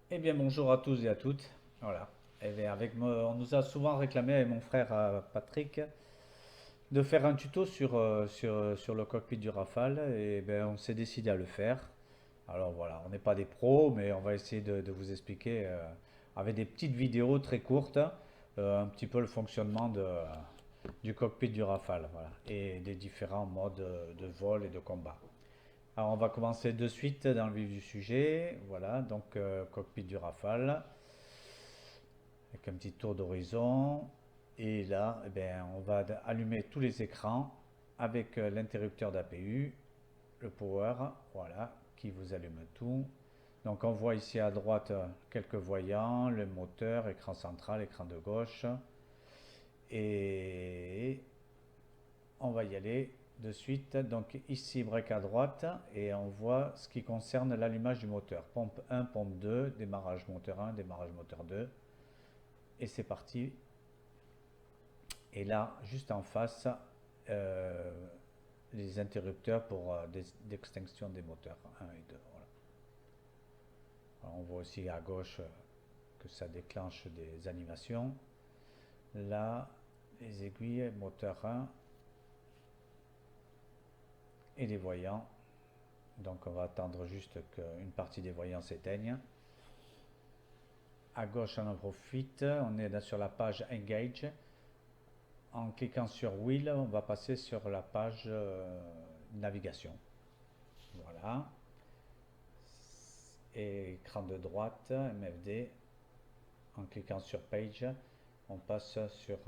Eh bien, bonjour à tous et à toutes. Voilà. Eh bien, on nous a souvent réclamé avec mon frère Patrick de faire un tuto sur le cockpit du Rafale et ben, on s'est décidé à le faire. Alors voilà, on n'est pas des pros, mais on va essayer de vous expliquer avec des petites vidéos très courtes un petit peu le fonctionnement du cockpit du Rafale, voilà, et des différents modes de vol et de combat. Alors on va commencer de suite dans le vif du sujet. Voilà, donc cockpit du Rafale avec un petit tour d'horizon. Et là, eh bien, on va allumer tous les écrans avec l'interrupteur d'APU, le power, voilà, qui vous allume tout. Donc on voit ici à droite quelques voyants, le moteur, écran central, écran de gauche. Et on va y aller de suite. Donc ici, break à droite, et on voit ce qui concerne l'allumage du moteur. Pompe 1, pompe 2, démarrage moteur 1, démarrage moteur 2. Et c'est parti. Et là, juste en face, euh, les interrupteurs pour d'extinction des moteurs 1 et 2. Voilà. Alors, on voit aussi à gauche que ça déclenche des animations. Là, les aiguilles, moteur 1 et les voyants. Donc on va attendre juste qu'une partie des voyants s'éteigne. À gauche, on en profite. On est sur la page Engage. En cliquant sur Wheel, on va passer sur la page navigation. Voilà. Et écran de droite, MFD. En cliquant sur Page, on passe sur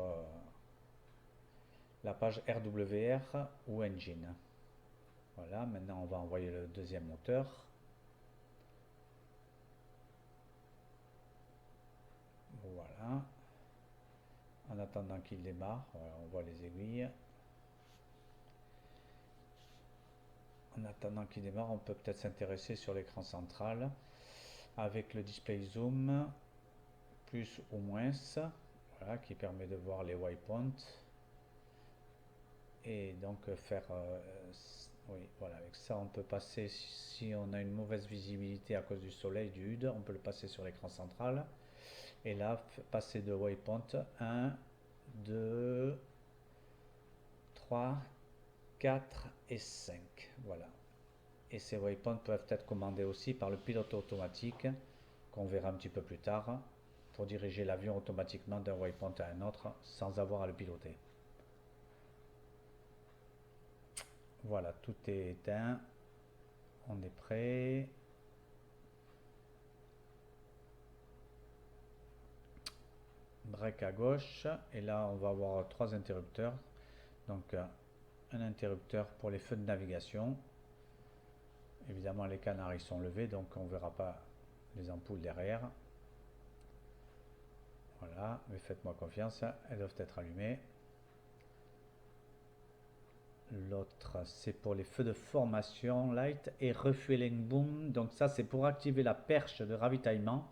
la page RWR ou Engine. Voilà, maintenant on va envoyer le deuxième moteur. Voilà. En attendant qu'il démarre, voilà, on voit les aiguilles. En attendant qu'il démarre, on peut peut-être s'intéresser sur l'écran central avec le display zoom plus ou moins, voilà, qui permet de voir les waypoints et donc faire oui, voilà, avec ça on peut passer, si on a une mauvaise visibilité à cause du soleil, du HUD, on peut le passer sur l'écran central et là passer de waypoint 1, 2, 3, 4 et 5, voilà. Et ces waypoints peuvent être commandés aussi par le pilote automatique, qu'on verra un petit peu plus tard, pour diriger l'avion automatiquement d'un waypoint à un autre sans avoir à le piloter. Voilà, tout est éteint. On est prêt. Break à gauche. Et là, on va avoir trois interrupteurs. Donc, un interrupteur pour les feux de navigation. Évidemment, les canards sont levés, donc on ne verra pas les ampoules derrière. Voilà, mais faites-moi confiance, elles doivent être allumées. L'autre, c'est pour les feux de formation light et refueling boom. Donc ça, c'est pour activer la perche de ravitaillement.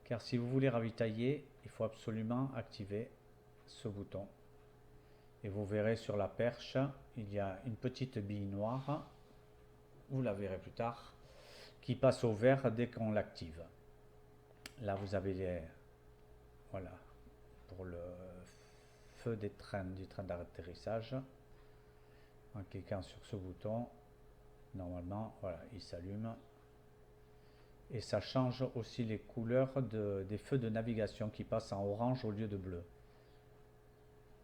Car si vous voulez ravitailler, il faut absolument activer ce bouton. Et vous verrez sur la perche, il y a une petite bille noire, vous la verrez plus tard, qui passe au vert dès qu'on l'active. Là, vous avez les, voilà, pour le feu du train d'atterrissage. En cliquant sur ce bouton, normalement, voilà, il s'allume. Et ça change aussi les couleurs des feux de navigation qui passent en orange au lieu de bleu.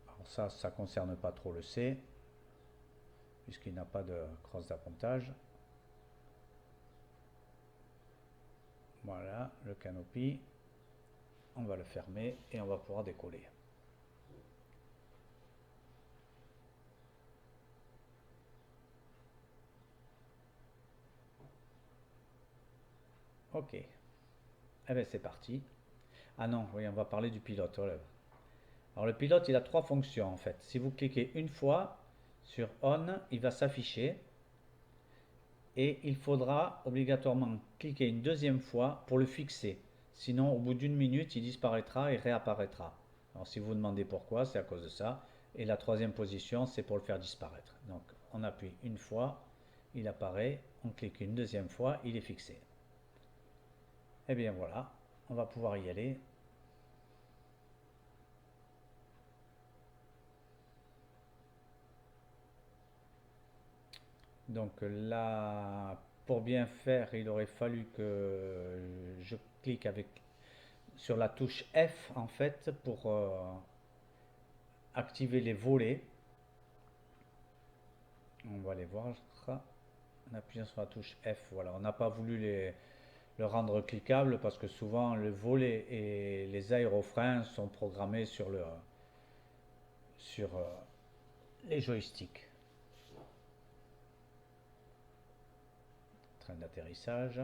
Alors ça ne concerne pas trop le C, puisqu'il n'a pas de crosse d'appontage. Voilà, le canopy. On va le fermer et on va pouvoir décoller. Ok, eh bien c'est parti. Ah non, oui, on va parler du pilote. Voilà. Alors le pilote, il a trois fonctions en fait. Si vous cliquez une fois sur On, il va s'afficher et il faudra obligatoirement cliquer une deuxième fois pour le fixer. Sinon, au bout d'une minute, il disparaîtra et réapparaîtra. Alors si vous vous demandez pourquoi, c'est à cause de ça. Et la troisième position, c'est pour le faire disparaître. Donc on appuie une fois, il apparaît, on clique une deuxième fois, il est fixé. Et bien voilà, on va pouvoir y aller. Donc là, pour bien faire, il aurait fallu que je clique sur la touche F en fait pour activer les volets. On va les voir en appuyant sur la touche F. Voilà, on n'a pas voulu le rendre cliquable parce que souvent le volet et les aérofreins sont programmés sur les joysticks. Train d'atterrissage.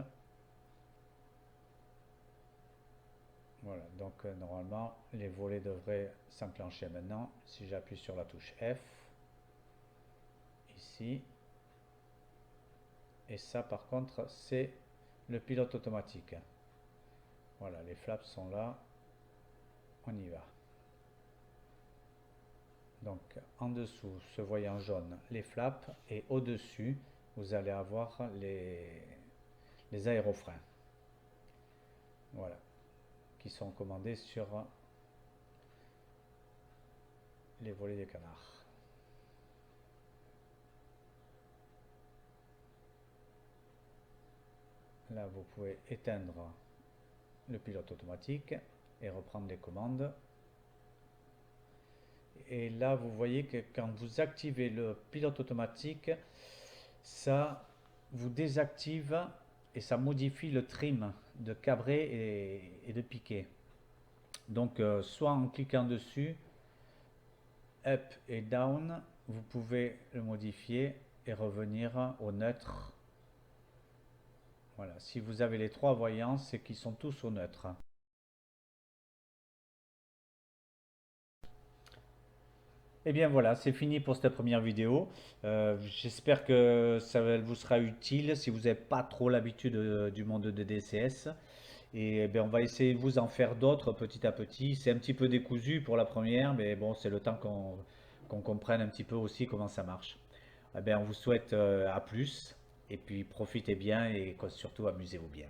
Voilà, donc normalement les volets devraient s'enclencher maintenant si j'appuie sur la touche F ici. Et ça par contre c'est le pilote automatique. Voilà, les flaps sont là, on y va. Donc en dessous, ce voyant jaune, les flaps, et au-dessus, vous allez avoir les aérofreins. Voilà, qui sont commandés sur les volets des canards. Là, vous pouvez éteindre le pilote automatique et reprendre les commandes. Et là, vous voyez que quand vous activez le pilote automatique, ça vous désactive et ça modifie le trim de cabré et de piqué. Donc, soit en cliquant dessus, up et down, vous pouvez le modifier et revenir au neutre. Voilà, si vous avez les trois voyants, c'est qu'ils sont tous au neutre. Et bien voilà, c'est fini pour cette première vidéo. J'espère que ça vous sera utile si vous n'avez pas trop l'habitude du monde de DCS. Et bien, on va essayer de vous en faire d'autres petit à petit. C'est un petit peu décousu pour la première, mais bon, c'est le temps qu'on comprenne un petit peu aussi comment ça marche. Eh bien, on vous souhaite à plus, et puis profitez bien et surtout amusez-vous bien.